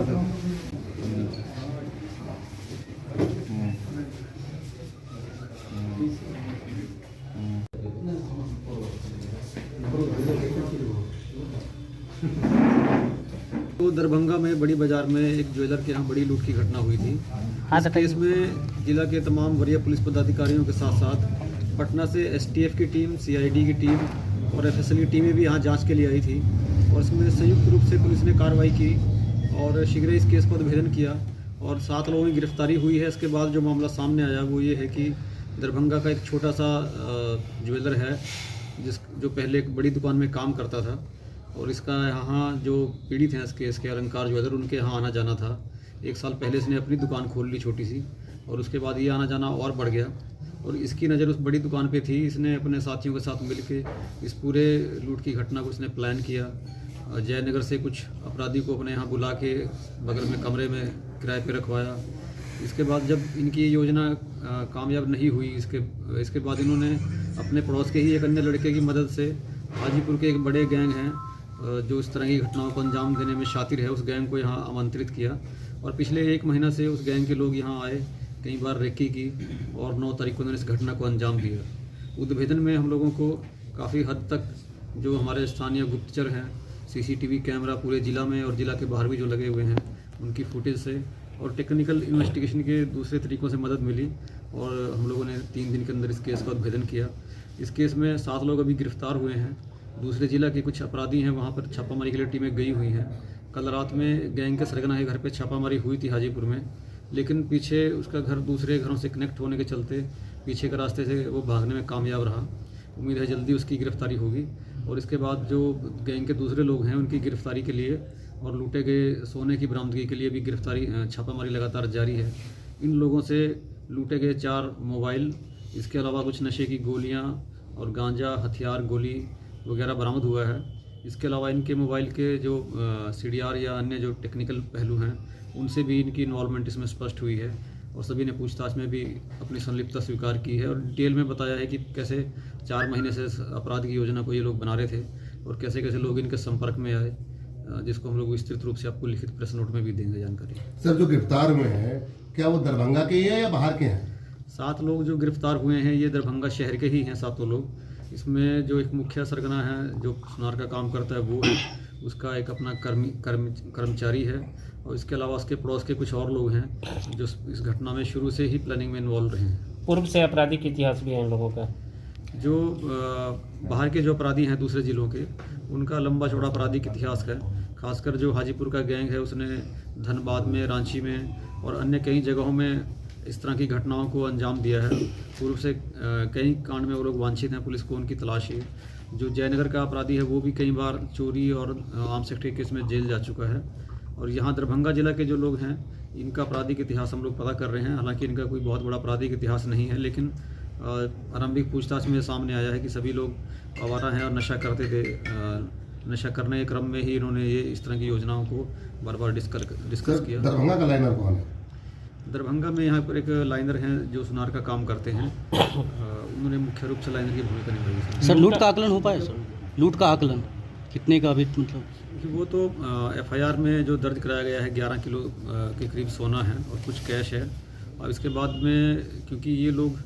तो दरभंगा में बड़ी बाजार में एक ज्वेलर के यहाँ बड़ी लूट की घटना हुई थी। इस केस में जिला के तमाम वरीय पुलिस पदाधिकारियों के साथ साथ पटना से एसटीएफ की टीम, सीआईडी की टीम और एफएसएल की टीमें भी यहाँ जांच के लिए आई थी और इसमें संयुक्त रूप से पुलिस ने कार्रवाई की और शीघ्र इस केस को उद्भेदन किया और 7 लोगों की गिरफ्तारी हुई है। इसके बाद जो मामला सामने आया वो ये है कि दरभंगा का एक छोटा सा ज्वेलर है जो पहले एक बड़ी दुकान में काम करता था और इसका यहाँ जो पीड़ित हैं इस केस के अलंकार ज्वेलर, उनके यहाँ आना जाना था। 1 साल पहले इसने अपनी दुकान खोल ली छोटी सी और उसके बाद ये आना जाना और बढ़ गया और इसकी नज़र उस बड़ी दुकान पे थी। इसने अपने साथियों के साथ मिलकर इस पूरे लूट की घटना को इसने प्लान किया। जयनगर से कुछ अपराधी को अपने यहाँ बुला के बगल में कमरे में किराए पे रखवाया। इसके बाद जब इनकी योजना कामयाब नहीं हुई, इसके बाद इन्होंने अपने पड़ोस के ही एक अन्य लड़के की मदद से हाजीपुर के एक बड़े गैंग हैं जो इस तरह की घटनाओं को अंजाम देने में शातिर है, उस गैंग को यहाँ आमंत्रित किया और पिछले 1 महीना से उस गैंग के लोग यहाँ आए, कई बार रेकी की और 9 तारीख को उन्होंने इस घटना को अंजाम दिया। उद्भेदन में हम लोगों को काफ़ी हद तक जो हमारे स्थानीय गुप्तचर हैं, सीसीटीवी कैमरा पूरे ज़िला में और ज़िला के बाहर भी जो लगे हुए हैं उनकी फुटेज से और टेक्निकल इन्वेस्टिगेशन के दूसरे तरीक़ों से मदद मिली और हम लोगों ने 3 दिन के अंदर इस केस का उद्भेदन किया। इस केस में 7 लोग अभी गिरफ्तार हुए हैं। दूसरे ज़िला के कुछ अपराधी हैं, वहाँ पर छापामारी के लिए टीमें गई हुई हैं। कल रात में गैंग के सरगना के घर पे छापामारी हुई थी हाजीपुर में, लेकिन पीछे उसका घर दूसरे घरों से कनेक्ट होने के चलते पीछे के रास्ते से वो भागने में कामयाब रहा। उम्मीद है जल्दी उसकी गिरफ्तारी होगी और इसके बाद जो गैंग के दूसरे लोग हैं उनकी गिरफ्तारी के लिए और लूटे गए सोने की बरामदगी के लिए भी छापामारी लगातार जारी है। इन लोगों से लूटे गए 4 मोबाइल, इसके अलावा कुछ नशे की गोलियां और गांजा, हथियार, गोली वगैरह बरामद हुआ है। इसके अलावा इनके मोबाइल के जो CDR या अन्य जो टेक्निकल पहलू हैं उनसे भी इनकी इन्वॉल्वमेंट इसमें स्पष्ट हुई है और सभी ने पूछताछ में भी अपनी संलिप्तता स्वीकार की है और डिटेल में बताया है कि कैसे 4 महीने से अपराध की योजना को ये लोग बना रहे थे और कैसे कैसे लोग इनके संपर्क में आए, जिसको हम लोग विस्तृत रूप से आपको लिखित प्रेस नोट में भी देंगे जानकारी। सर, जो गिरफ्तार हुए हैं क्या वो दरभंगा के ही हैं या बाहर के हैं? 7 लोग जो गिरफ्तार हुए हैं ये दरभंगा शहर के ही हैं 7 लोग। इसमें जो एक मुख्य सरगना है जो सुनार का काम करता है वो है, उसका एक अपना कर्मचारी है और इसके अलावा उसके पड़ोस के कुछ और लोग हैं जो इस घटना में शुरू से ही प्लानिंग में इन्वॉल्व रहे हैं। पूर्व से आपराधिक इतिहास भी है इन लोगों का। जो बाहर के जो अपराधी हैं दूसरे ज़िलों के, उनका लंबा चौड़ा आपराधिक इतिहास है। खासकर जो हाजीपुर का गैंग है उसने धनबाद में, रांची में और अन्य कई जगहों में इस तरह की घटनाओं को अंजाम दिया है। पूर्व से कई कांड में वो लोग वांछित हैं, पुलिस को उनकी तलाश है। जो जयनगर का अपराधी है वो भी कई बार चोरी और आर्म्स सेक्टर केस में जेल जा चुका है और यहाँ दरभंगा जिला के जो लोग हैं इनका आपराधिक इतिहास हम लोग पता कर रहे हैं। हालांकि इनका कोई बहुत बड़ा आपराधिक इतिहास नहीं है, लेकिन आरंभिक पूछताछ में सामने आया है कि सभी लोग आवारा हैं और नशा करते थे। नशा करने के क्रम में ही इन्होंने ये इस तरह की योजनाओं को बार बार डिस्कस किया। दरभंगा का लाइनर कौन है? दरभंगा में यहाँ पर एक लाइनर हैं जो सुनार का काम करते हैं, उन्होंने मुख्य रूप से लाइनर की भूमिका निभाई। सर, लूट का आकलन हो पाया? सर, लूट का आकलन कितने का अभी मतलब? वो तो FIR में जो दर्ज कराया गया है 11 किलो के करीब सोना है और कुछ कैश है। और इसके बाद में क्योंकि ये लोग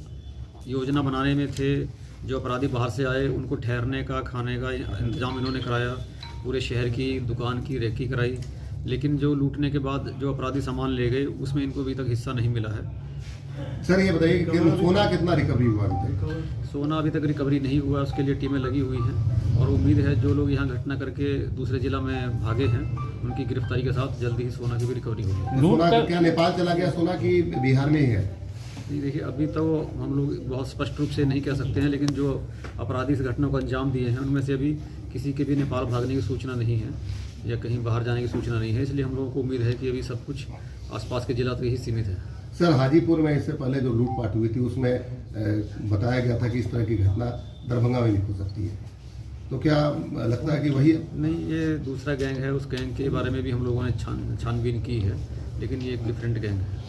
योजना बनाने में थे, जो अपराधी बाहर से आए उनको ठहरने का, खाने का इंतजाम इन्होंने कराया, पूरे शहर की दुकान की रेकी कराई, लेकिन जो लूटने के बाद जो अपराधी सामान ले गए उसमें इनको अभी तक हिस्सा नहीं मिला है। सर, ये बताइए कि सोना कितना रिकवरी हुआ अभी तक? सोना अभी तक रिकवरी नहीं हुआ, उसके लिए टीमें लगी हुई हैं और उम्मीद है जो लोग यहाँ घटना करके दूसरे जिला में भागे हैं उनकी गिरफ्तारी के साथ जल्दी ही सोना की भी रिकवरी होगी। सोना क्या नेपाल चला गया सोना की बिहार में ही है? देखिए, अभी तो हम लोग बहुत स्पष्ट रूप से नहीं कह सकते हैं, लेकिन जो अपराधी इस घटना को अंजाम दिए हैं उनमें से अभी किसी के भी नेपाल भागने की सूचना नहीं है या कहीं बाहर जाने की सूचना नहीं है। इसलिए हम लोगों को उम्मीद है कि अभी सब कुछ आसपास के जिला तक ही सीमित है। सर, हाजीपुर में इससे पहले जो लूटपाट हुई थी उसमें बताया गया था कि इस तरह की घटना दरभंगा में भी हो सकती है, तो क्या लगता है कि वही? नहीं, ये दूसरा गैंग है। उस गैंग के बारे में भी हम लोगों ने छानबीन की है, लेकिन ये एक डिफरेंट गैंग है।